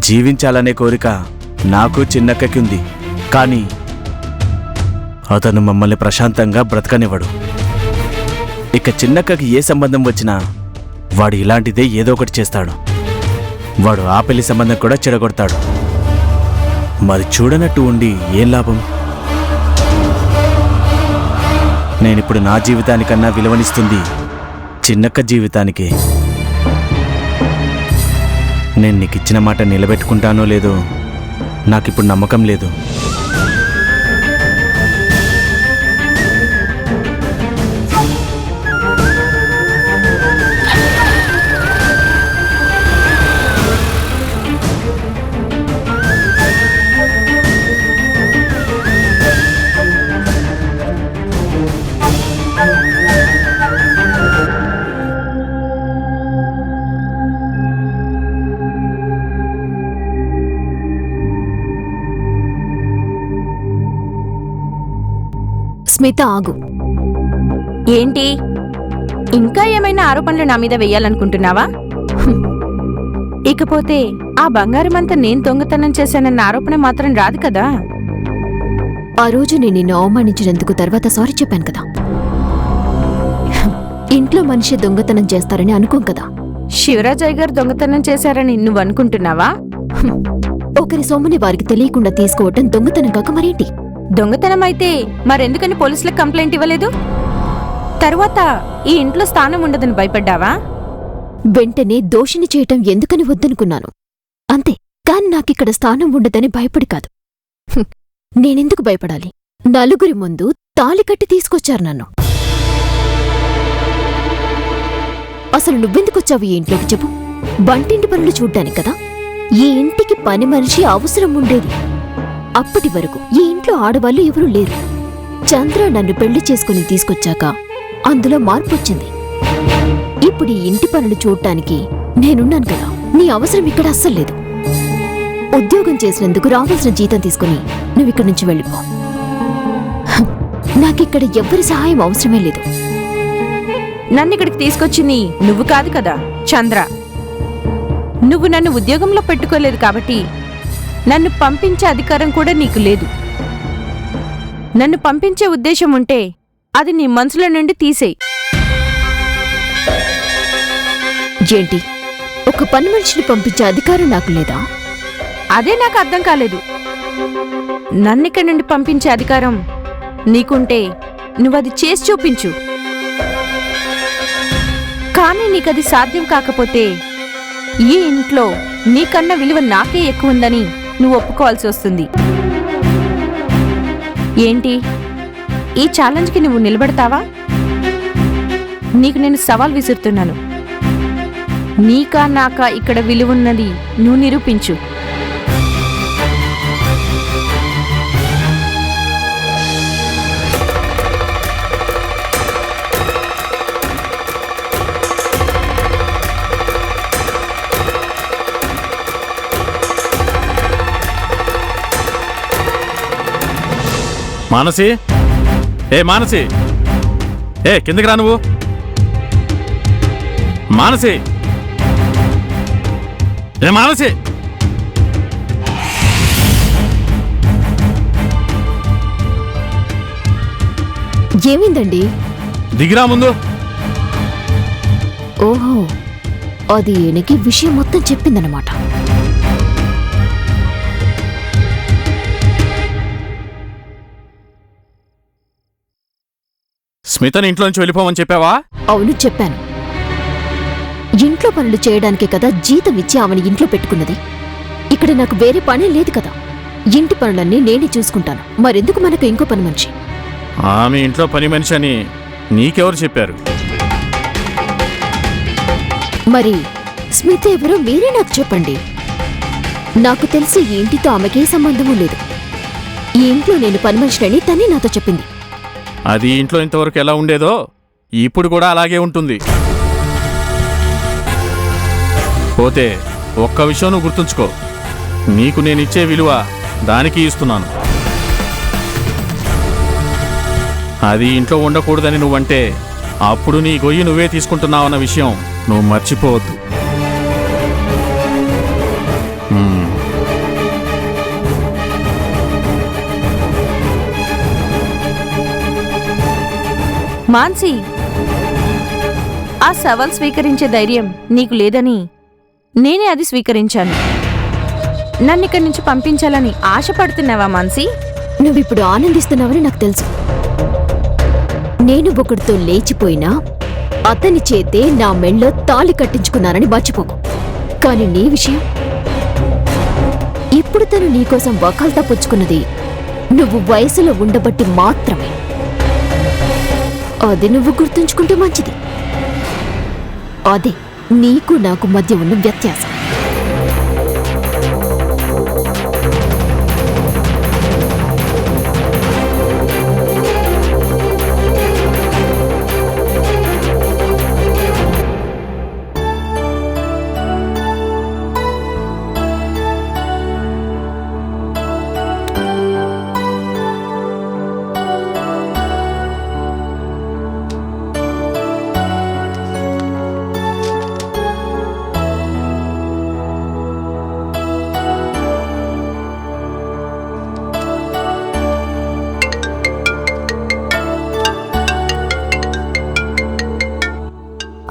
జీవించాలనే కోరిక నాకు చిన్నక్కకి ఉంది. కానీ అతను మమ్మల్ని ప్రశాంతంగా బ్రతకనివ్వడు. ఇక చిన్నక్కకి ఏ సంబంధం వచ్చినా వాడు ఇలాంటిదే ఏదో ఒకటి చేస్తాడు. వాడు ఆ పెళ్లి సంబంధం కూడా చెడగొడతాడు. మరి చూడనట్టు ఉండి ఏం లాభం? నేనిప్పుడు నా జీవితానికన్నా విలువనిస్తుంది చిన్నక్క జీవితానికి. నేను నీకిచ్చిన మాట నిలబెట్టుకుంటానో లేదో నాకిప్పుడు నమ్మకం లేదు. స్మిత, ఆగు. ఏంటి, ఇంకా ఏమైనా ఆరోపణలు నా మీద వెయ్యాలనుకుంటున్నావా? ఇకపోతే ఆ బంగారమంతా నేను దొంగతనం చేశానన్న ఆరోపణ మాత్రం రాదు కదా. ఆ రోజు నేను నిన్ను అవమానించినందుకు తర్వాత సారీ చెప్పాను కదా. ఇంట్లో మనిషి దొంగతనం చేస్తారని అనుకోం కదా. శివరాజయ్య గారు దొంగతనం చేశారని నువ్వు అనుకుంటున్నావా? ఒకరి సొమ్ముని వారికి తెలియకుండా తీసుకోవటం దొంగతనం కాక మరేంటి? దొంగతనం అయితే మరెందుకని పోలీసులకు కంప్లైంట్ ఇవ్వలేదు? తరువాత ఈ ఇంట్లో స్థానం ఉండదని భయపడ్డావా? వెంటనే దోషిని చేయటం ఎందుకని వద్దనుకున్నాను అంతే. కాని నాకిక్కడ స్థానం ఉండదని భయపడి కాదు. నేనెందుకు భయపడాలి? నలుగురి ముందు తాళి కట్టి తీసుకొచ్చారు నన్ను. అసలు నువ్వెందుకొచ్చావు ఈ ఇంట్లోకి చెప్పు? బంటింటి పనులు చూడ్డానికి కదా. ఈ ఇంటికి పని మనిషి అవసరం ఉండేది. అప్పటి వరకు ఈ ఇంట్లో ఆడవాళ్ళు ఎవరూ లేరు. చంద్ర నన్ను పెళ్లి చేసుకుని తీసుకొచ్చాక అందులో మార్పొచ్చింది. ఇప్పుడు ఈ ఇంటి పనులు చూడటానికి నేనున్నాను కదా. నీ అవసరం ఇక్కడ అస్సల్లేదు. ఉద్యోగం చేసినందుకు రావాల్సిన జీతం తీసుకుని నువ్విక్కడి నుంచి వెళ్ళిపో. నాకిక్కడ ఎవ్వరి సహాయం అవసరమే లేదు. నన్నిక్కడికి తీసుకొచ్చింది నువ్వు కాదు కదా చంద్ర. నువ్వు నన్ను ఉద్యోగంలో పెట్టుకోలేదు కాబట్టి నన్ను పంపించే అధికారం కూడా నీకు లేదు. నన్ను పంపించే ఉద్దేశం ఉంటే అది నీ మనసులో నుండి తీసేయ్. ఏంటి, ఒక పని మనిషిని పంపించే అధికారం నాకు లేదా? అదే నాకు అర్థం కాలేదు. నన్నిక్కడి నుండి పంపించే అధికారం నీకుంటే నువ్వది చేసి చూపించు. కానీ నీకది సాధ్యం కాకపోతే ఈ ఇంట్లో నీకన్నా విలువ నాకే ఎక్కువ ఉందని నువ్వు ఒప్పుకోవాల్సి వస్తుంది. ఏంటి, ఈ ఛాలెంజ్కి నువ్వు నిలబడతావా? నీకు నేను సవాల్ విసురుతున్నాను. నీకా నాకా ఇక్కడ విలువున్నది నువ్వు నిరూపించు. మానసి, ఏ మానసి, ఏ కిందకి రా నువ్వు. మానసి, ఏ మానసి, ఏమైందండి? దిగిరా ముందు. ఓహో, అది ఈయనకి విషయం మొత్తం చెప్పిందన్నమాట. స్మితని ఇంట్లో నుంచి వెళ్ళిపోమని చెప్పావా? అవును, చెప్పాను. ఇంట్లో పనులు చేయడానికే కదా జీతం ఇచ్చి ఆమెను ఇంట్లో పెట్టుకున్నది. ఇక్కడ నాకు వేరే పనే లేదు కదా. ఇంటి పనులన్నీ నేనే చూసుకుంటాను. మరెందుకు మనకు ఇంకో పని మనిషి? ఆమె ఇంట్లో పని మనిషి అని నీకెవరు చెప్పారు? మరి స్మిత ఎవరో మీరే నాకు చెప్పండి. నాకు తెలిసి ఈ ఇంటితో ఆమెకే సంబంధమూ లేదు. ఈ ఇంట్లో నేను పని మనిషిని తనే నాతో చెప్పింది. అది ఇంట్లో ఇంతవరకు ఎలా ఉండేదో ఇప్పుడు కూడా అలాగే ఉంటుంది. పోతే ఒక్క విషయం నువ్వు గుర్తుంచుకో, నీకు నేనిచ్చే విలువ దానికి ఇస్తున్నాను. అది ఇంట్లో ఉండకూడదని నువ్వంటే అప్పుడు నీ గొయ్యి నువ్వే తీసుకుంటున్నావన్న విషయం నువ్వు మర్చిపోవద్దు. మాన్సి, ఆ సవాల్ స్వీకరించే ధైర్యం నీకు లేదని నేనే అది స్వీకరించాను. నన్నిక్కడి నుంచి పంపించాలని ఆశపడుతున్నావా మాన్సి? నువ్విప్పుడు ఆనందిస్తున్నావని నాకు తెలుసు. నేను ఒకడితో లేచిపోయినా అతని చేతే నా మెళ్ళో తాళి కట్టించుకున్నానని మర్చిపోకు. కాని నీ విషయం, ఇప్పుడు తను నీకోసం వకాల్తా పుచ్చుకున్నది నువ్వు వయసులో ఉండబట్టి మాత్రమే. అది నువ్వు గుర్తుంచుకుంటే మంచిది. అదే నీకు నాకు మధ్య ఉన్న వ్యత్యాసం.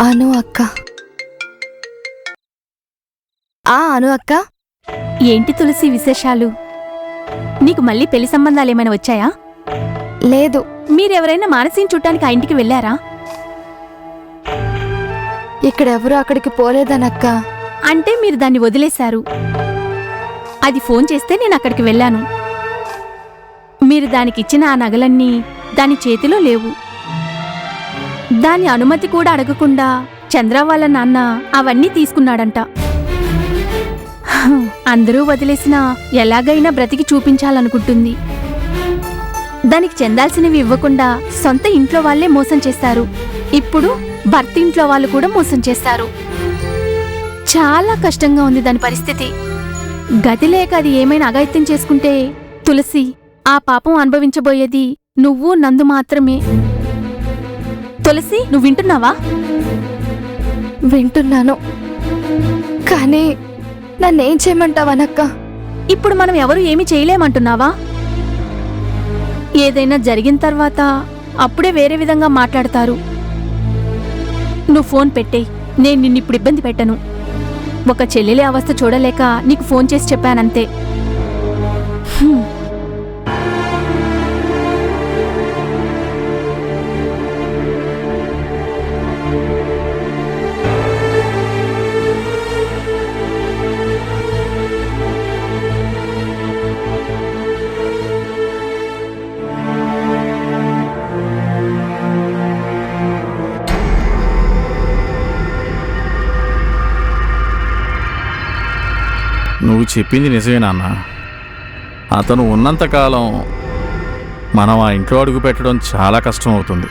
అను అక్క. అను అక్క. ఏంటి తులసి విశేషాలు? నీకు మళ్ళీ పెళ్లి సంబంధాలేమైనా వచ్చాయా? లేదు. మీరెవరైనా మానసిని చూడ్డానికి ఆ ఇంటికి వెళ్ళారా? ఇక్కడెవరూ అక్కడికి పోలేదనక్క. అంటే మీరు దాన్ని వదిలేశారు. అది ఫోన్ చేస్తే నేను అక్కడికి వెళ్ళాను. మీరు దానికిచ్చిన ఆ నగలన్నీ దాని చేతిలో లేవు. దాని అనుమతి కూడా అడగకుండా చంద్ర వాళ్ళ నాన్న అవన్నీ తీసుకున్నాడంట. అందరూ వదిలేసినా ఎలాగైనా బ్రతికి చూపించాలనుకుంటుంది. దానికి చెందాల్సినవి ఇవ్వకుండా సొంత ఇంట్లో వాళ్లే మోసం చేశారు. ఇప్పుడు భర్త ఇంట్లో వాళ్ళు కూడా మోసం చేశారు. చాలా కష్టంగా ఉంది దాని పరిస్థితి. గతి లేక అది ఏమైనా అఘాయిత్యం చేసుకుంటే తులసి, ఆ పాపం అనుభవించబోయేది నువ్వు నందు మాత్రమే. తులసి, నువ్వు వింటున్నావా? వింటున్నాను, కానీ నన్నేం చేయమంటావనక్క? ఇప్పుడు మనం ఎవరు ఏమీ చేయలేమంటున్నావా? ఏదైనా జరిగిన తర్వాత అప్పుడే వేరే విధంగా మాట్లాడతారు. నువ్వు ఫోన్ పెట్టేయ్. నేను నిన్నిప్పుడు ఇబ్బంది పెట్టను. ఒక చెల్లెలి అవస్థ చూడలేక నీకు ఫోన్ చేసి చెప్పానంతే. నువ్వు చెప్పింది నిజమే నాన్న. అతను ఉన్నంతకాలం మనం ఆ ఇంట్లో అడుగు పెట్టడం చాలా కష్టం అవుతుంది.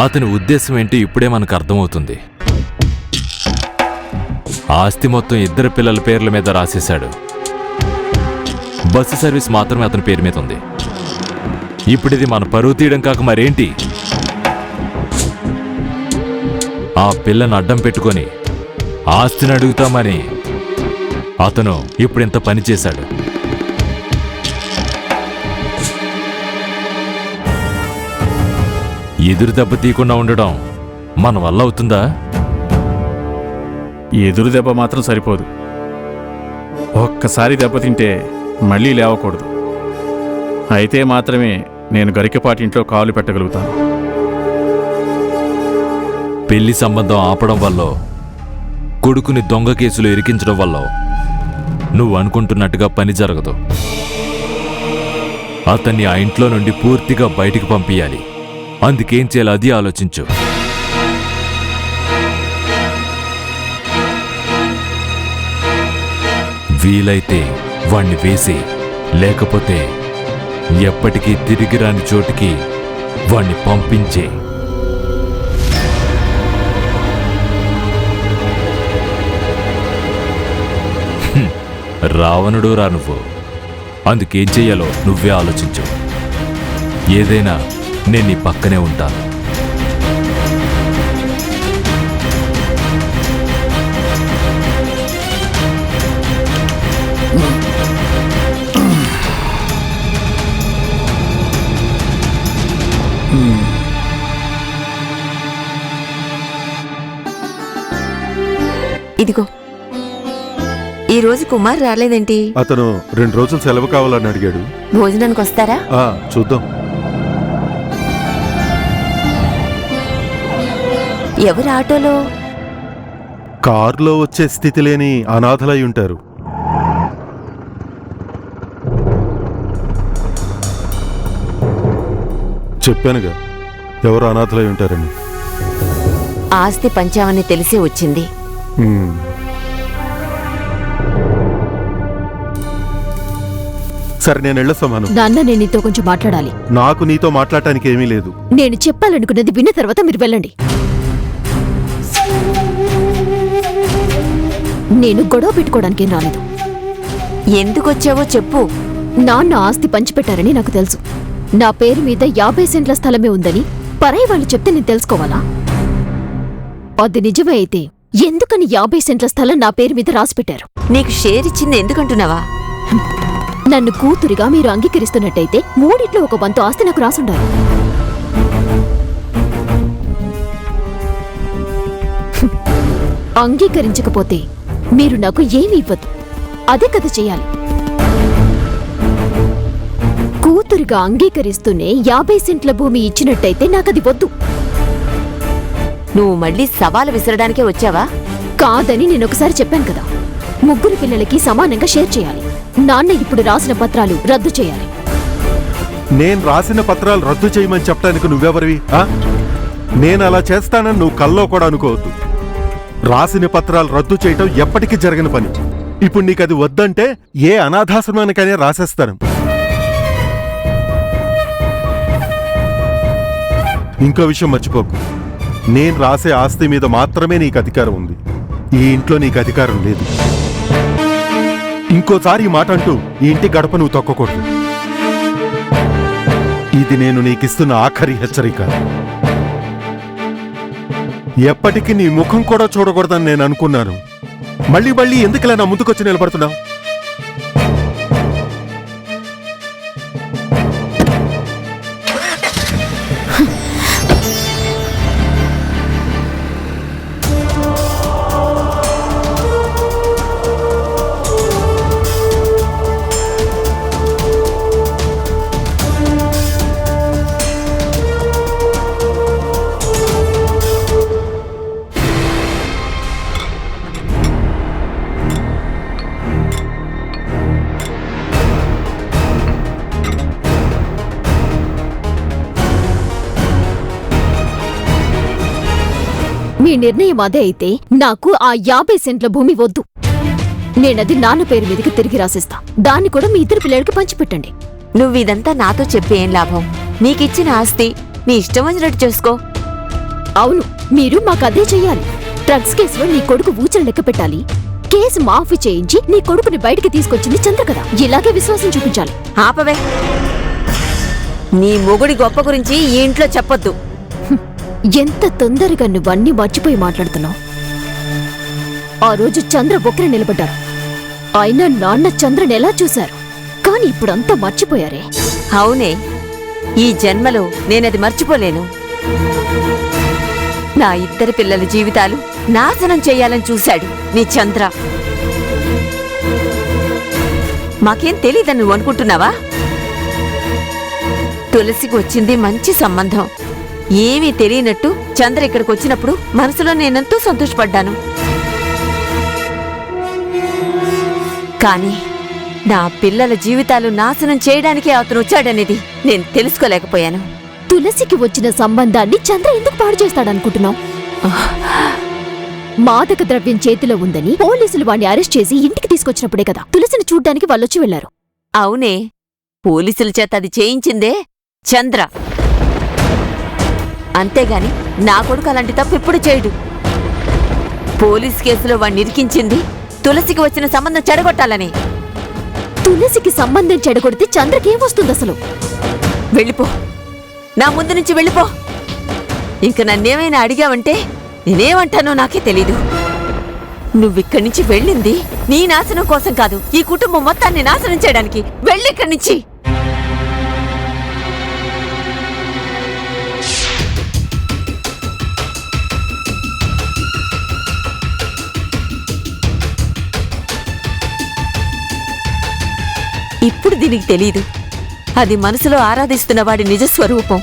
అతని ఉద్దేశం ఏంటి ఇప్పుడే మనకు అర్థమవుతుంది. ఆస్తి మొత్తం ఇద్దరు పిల్లల పేర్ల మీద రాసేశాడు. బస్సు సర్వీస్ మాత్రమే అతని పేరు మీద ఉంది. ఇప్పుడిది మన పరువు తీయడం కాక మరేంటి? ఆ పిల్లను అడ్డం పెట్టుకొని ఆస్తిని అడుగుతామని అతను ఇప్పుడింత పని చేశాడు. ఎదురు దెబ్బ తీయకుండా ఉండడం మన వల్ల అవుతుందా? ఎదురు దెబ్బ మాత్రం సరిపోదు. ఒక్కసారి దెబ్బతింటే మళ్ళీ లేవకూడదు. అయితే మాత్రమే నేను గరికపాటి ఇంట్లో కాలు పెట్టగలుగుతాను. పెళ్లి సంబంధం ఆపడం వల్ల, కొడుకుని దొంగ కేసులో ఇరికించడం వల్ల నువ్వు అనుకుంటున్నట్టుగా పని జరగదు. అతన్ని ఆ ఇంట్లో నుండి పూర్తిగా బయటికి పంపించాలి. అందుకేం చేయాలి అది ఆలోచించు. వీలైతే వాణ్ణి వేసి, లేకపోతే ఎప్పటికీ తిరిగి రాని చోటికి వాణ్ణి పంపించే. రావణుడు రా నువ్వు. అందుకేం చెయ్యాలో నువ్వే ఆలోచించు. ఏదైనా నేను నీ పక్కనే ఉంటాను. ఇదిగో ఈ రోజు కుమార్ రాలేదేంటి? అతను 2 రోజులు సెలవు కావాలని అడిగాడు. భోజనానికి వస్తారా? చూద్దాం. ఎవరు ఆటోలో? కారులో వచ్చే స్థితి లేని అనాథలై ఉంటారు. చెప్పానుగా ఎవరు అనాథలై ఉంటారని. ఆస్తి పంచామని తెలిసి వచ్చింది. సరే, నేను వెళ్ళొస్తాను. నాన్న, నేను నీతో కొంచెం మాట్లాడాలి. నాకు నీతో మాట్లాడటానికి ఏమీ లేదు. నేను చెప్పాలనుకున్నది విన్న తర్వాత మీరు వెళ్ళండి. నేను గొడవ పెట్టుకోవడానికి ఏం రాలేదు. ఎందుకొచ్చావో చెప్పు. నాన్న ఆస్తి పంచిపెట్టారని నాకు తెలుసు. నా పేరు మీద 50 సెంట్ల స్థలమే ఉందని పరాయి వాళ్ళు చెప్తే నేను తెలుసుకోవాలా? అది నిజమే అయితే ఎందుకని 50 సెంట్ల స్థలం నా పేరు మీద రాసిపెట్టారు? నీకు షేర్ ఇచ్చింది ఎందుకంటున్నావా? నన్ను కూతురిగా మీరు అంగీకరిస్తున్నట్టయితే 3 ఒక వంతు ఆస్తి నాకు రాసుండాలి. అంగీకరించకపోతే మీరు నాకు ఏమీ ఇవ్వద్దు. అదే కదా చెయ్యాలి. కూతురిగా అంగీకరిస్తూనే 50 సెంట్ల భూమి ఇచ్చినట్టయితే నాకది వద్దు. నువ్వు మళ్ళీ సవాలు విసరడానికే వచ్చావా? కాదని నేనొకసారి చెప్పాను కదా. 3 పిల్లలకి సమానంగా షేర్ చేయాలి. నాన్న ఇప్పుడు రాసిన పత్రాలు రద్దు చేయాలి. నేను రాసిన పత్రాలు రద్దు చేయమని చెప్పడానికి నువ్వెవరివి? నేను అలా చేస్తానని నువ్వు కల్లో కూడా అనుకోవద్దు. రాసిన పత్రాలు రద్దు చేయటం ఎప్పటికీ జరగని పని. ఇప్పుడు నీకది వద్దంటే ఏ అనాథాశ్రమానికైనా రాసేస్తాను. ఇంకో విషయం మర్చిపోకు. నేను రాసే ఆస్తి మీద మాత్రమే నీకు అధికారం ఉంది. ఈ ఇంట్లో నీకు అధికారం లేదు. ఇంకోసారి ఈ మాట అంటూ ఈ ఇంటి గడప నువ్వు తొక్కకూడదు. ఇది నేను నీకిస్తున్న ఆఖరి హెచ్చరిక. ఎప్పటికీ నీ ముఖం కూడా చూడకూడదని నేను అనుకున్నాను. మళ్ళీ మళ్ళీ ఎందుకులా నా ముందుకొచ్చి నిలబడుతున్నావు? మీ నిర్ణయం అదే అయితే నాకు ఆ 50 సెంట్ల భూమి వద్దు. నేనది నాన్న పేరు మీదకి తిరిగి రాసిస్తా. దాన్ని కూడా మీ 2 పిల్లలకి పంచిపెట్టండి. నువ్విదంతా నాతో చెప్పి ఏం లాభం? నీకిచ్చిన ఆస్తి నీ ఇష్టం వచ్చినట్టు చేసుకో. అవును, మీరు మాకదే చెయ్యాలి. డ్రగ్స్ కేసులో నీ కొడుకు ఊచలు లెక్క పెట్టాలి. కేసు మాఫీ చేయించి నీ కొడుకుని బయటికి తీసుకొచ్చింది చంద్ర కదా. ఇలాగే విశ్వాసం చూపించాలి. ఆపవే. నీ మొగుడి గొప్ప గురించి ఈ ఇంట్లో చెప్పొద్దు. ఎంత తొందరగా నువ్వన్నీ మర్చిపోయి మాట్లాడుతున్నావు. ఆ రోజు చంద్ర ఒక్కరే నిలబడ్డారు. అయినా నాన్న చంద్రని ఎలా చూశారు? కాని ఇప్పుడంతా మర్చిపోయారే. అవునే, ఈ జన్మలో నేనది మర్చిపోలేను. నా 2 పిల్లల జీవితాలు నాశనం చెయ్యాలని చూశాడు నీ చంద్ర. మాకేం తెలీదని నువ్వు అనుకుంటున్నావా? తులసికి వచ్చింది మంచి సంబంధం. ఏమీ తెలియనట్టు చంద్ర ఇక్కడికి వచ్చినప్పుడు మనసులో నేనెంతో సంతోషపడ్డాను. కానీ నా పిల్లల జీవితాలు నాశనం చేయడానికే అతను వచ్చాడనేది నేను తెలుసుకోలేకపోయాను. తులసికి వచ్చిన సంబంధాన్ని చంద్ర ఎందుకు పాడు చేస్తాడనుకుంటున్నావు? మాదక ద్రవ్యం చేతిలో ఉందని పోలీసులు వాణ్ణి అరెస్ట్ చేసి ఇంటికి తీసుకొచ్చినప్పుడే కదా తులసిని చూడ్డానికి వాళ్ళొచ్చి వెళ్లారు. అవునే, పోలీసుల చేత అది చేయించిందే చంద్ర. అంతేగాని నా కొడుకు అలాంటి తప్పు ఎప్పుడు చేయడు. పోలీస్ కేసులో వాణ్ణి ఇరికించింది తులసికి వచ్చిన సంబంధం చెడగొట్టాలని. తులసికి సంబంధం చెడగొడితే చంద్రకేమొస్తుంది అసలు? వెళ్ళిపో, నా ముందు నుంచి వెళ్ళిపో. ఇంక నన్నేమైనా అడిగావంటే నేనేమంటానో నాకే తెలీదు. నువ్విక్కడి నుంచి వెళ్ళింది నీ నాశనం కోసం కాదు, ఈ కుటుంబం మొత్తాన్ని నాశనం చేయడానికి. వెళ్ళిక్కడి నుంచి. ఇప్పుడు దీనికి తెలీదు. అది మనసులో ఆరాధిస్తున్న వాడి నిజస్వరూపం.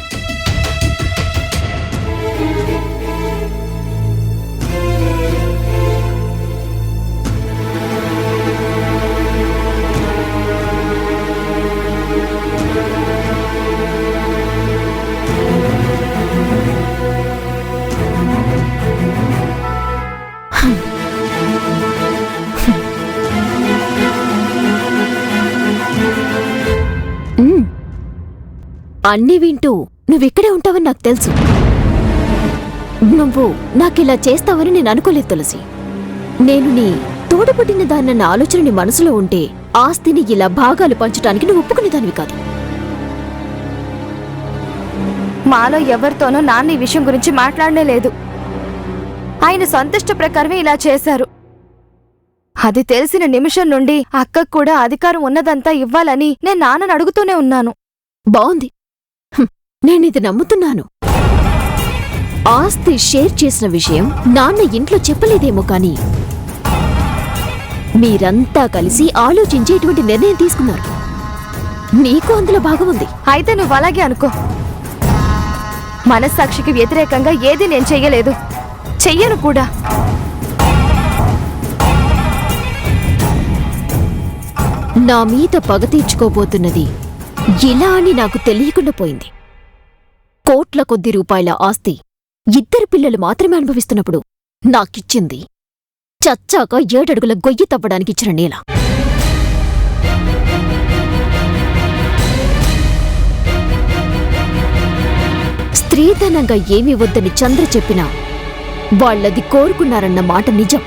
అన్నీ వింటూ నువ్విక్కడే ఉంటావని నాకు తెలుసు. నువ్వు నాకిలా చేస్తావని నేను అనుకోలేదు తులసి. నేను నీ తోడబుట్టిన దాన్నన్న ఆలోచన నీ మనసులో ఉంటే ఆస్తిని ఇలా భాగాలు పంచడానికి నువ్వు ఒప్పుకునేదానివి కాదు. మాలో ఎవరితోనూ నాన్న ఈ విషయం గురించి మాట్లాడనే లేదు. ఆయన సంతుష్ట ప్రకారమే ఇలా చేశారు. అది తెలిసిన నిమిషం నుండి అక్కకు కూడా అధికారం ఉన్నదంతా ఇవ్వాలని నేను నాన్నను అడుగుతూనే ఉన్నాను. బావుంది, నేనిది నమ్ముతున్నాను. ఆస్తి షేర్ చేసిన విషయం నాన్న ఇంట్లో చెప్పలేదేమో కాని మీరంతా కలిసి ఆలోచించి ఇటువంటి నిర్ణయం తీసుకున్నారు. నీకు అందులో భాగం ఉంది. అయితే నువ్వు అలాగే అనుకో. మనస్సాక్షికి వ్యతిరేకంగా ఏది నేను చెయ్యలేదు, చెయ్యను కూడా. నా మీద పగ తీర్చుకోబోతున్నది ఇలా అని నాకు తెలియకుండా పోయింది. కోట్ల కొద్ది రూపాయల ఆస్తి ఇద్దరు పిల్లలు మాత్రమే అనుభవిస్తున్నప్పుడు నాకిచ్చింది చచ్చాక 7 అడుగుల గొయ్యి తవ్వడానికిచ్చిన నేల. స్త్రీధనంగా ఏమీ వద్దని చంద్ర చెప్పినా వాళ్ళది కోరుకున్నారన్న మాట నిజం.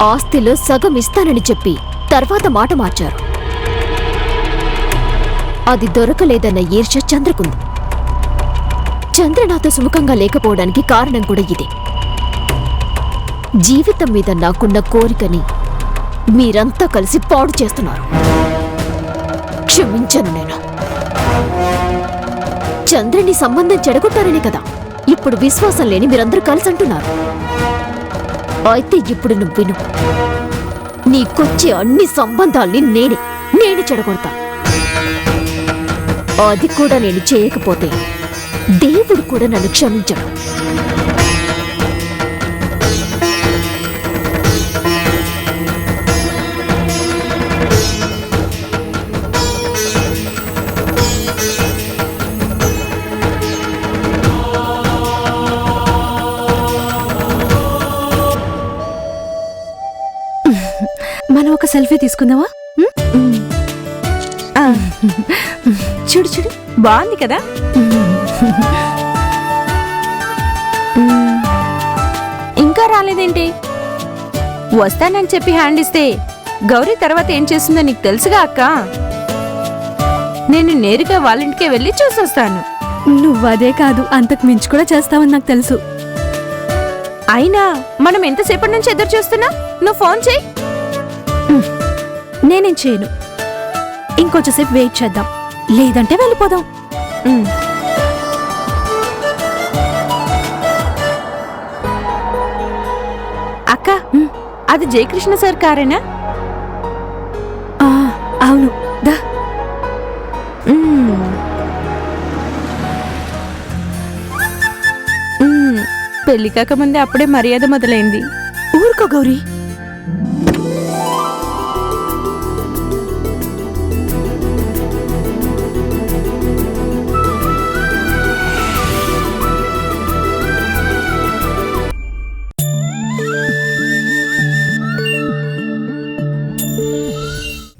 ఆస్తిలో సగం ఇస్తానని చెప్పి తర్వాత మాట మార్చారు. అది దొరకలేదన్న ఈర్ష్య చంద్రకుంది. చంద్ర నాతో సుముఖంగా లేకపోవడానికి కారణం కూడా ఇదే. జీవితం మీద నాకున్న కోరికని మీరంతా కలిసి పాడు చేస్తున్నారు. క్షమించను నేను. చంద్రని సంబంధం చెడగొట్టారనే కదా ఇప్పుడు విశ్వాసం లేని మీరందరూ కలిసి అంటున్నారు. అయితే ఇప్పుడు నువ్వు విను. నీకొచ్చే అన్ని సంబంధాల్ని నేను చెడగొడతా. అది కూడా నేను చేయకపోతే దేవుడు కూడా నన్ను క్షమించడు. మనం ఒక సెల్ఫీ తీసుకుందామా? చూడు చూడు, బాగుంది కదా? ఇంకా రాలేదేంటి? వస్తానని చెప్పి హ్యాండ్ ఇస్తే గౌరీ తర్వాత ఏం చేస్తుందో నీకు తెలుసుగా అక్క. నేను నేరుగా వాళ్ళ ఇంటికే వెళ్ళి చూసొస్తాను. నువ్వదే కాదు, అంతకు మించి కూడా చేస్తావని నాకు తెలుసు. అయినా మనం ఎంతసేపటి నుంచి ఎదురు చూస్తున్నా? నువ్వు ఫోన్ చేయి. నేనేం చేయను. ఇంకొంచెంసేపు వెయిట్ చేద్దాం, లేదంటే వెళ్ళిపోదాం. అక్క, అది జయకృష్ణ సార్ కారేనా? అవును, దా. పెళ్లి కాకముందే అప్పుడే మర్యాద మొదలైంది. ఊరుకో గౌరీ.